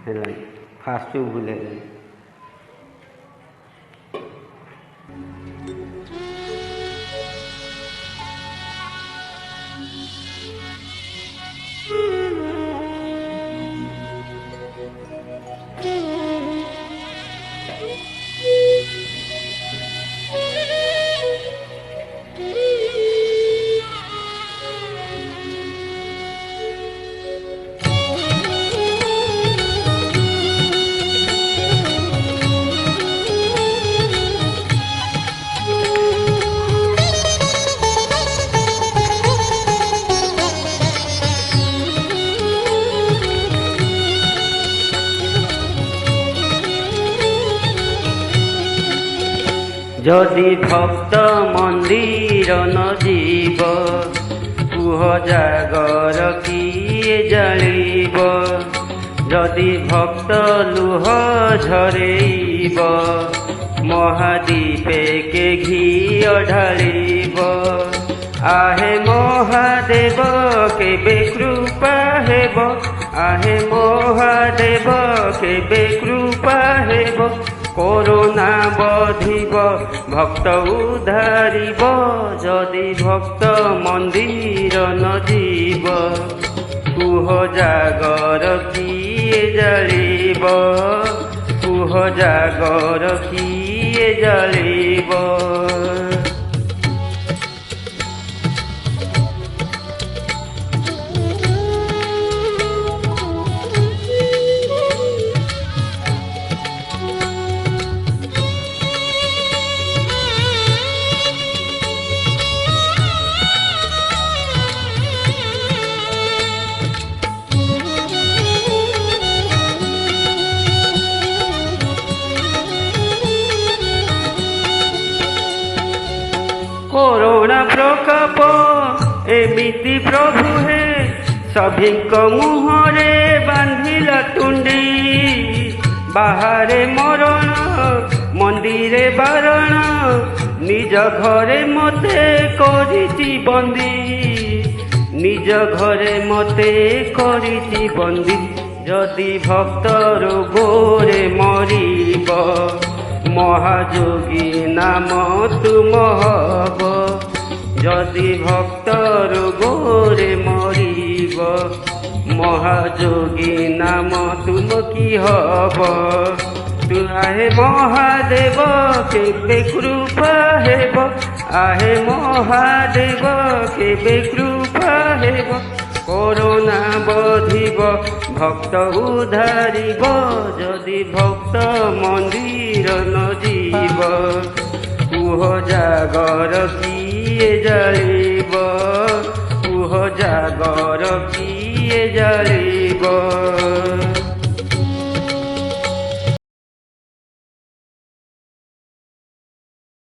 है फास्ट बुले जदि भक्त मंदिर न जीव कुह जागर किए जालिब जदि भक्त लुह झरेब महादीपे के घी ढालिब आहे महादेव केबे कृपा हेब आहे महादेव केबे कृपा हेब कोरोना बधिब भक्त उद्धारिब जदि भक्त मंदिर न जीव कुह जागर किए जालिब कुह जागर किए जालिब कोरोना प्रकोप एमिति प्रभु हे सभी मुहरे बांधिला तुंडी बाहरे मरण मंदिरे बारण निज घरे मते करिछि बंदी निज घरे मते करिछि बंदी जदि भक्त रोगरे मरिब महायोगी नाम तुम हब जदि भक्त रोगरे मरिब महायोगी नाम तुम कि हब तु आहे महादेव केबे कृपा हेब आहे महादेव केबे कृपा हेब कोरोना बधिब भक्त उद्धारिब जदि भक्त मंदिर न जीव कुह जागर किए जालिब कुह जागर किए जालिब।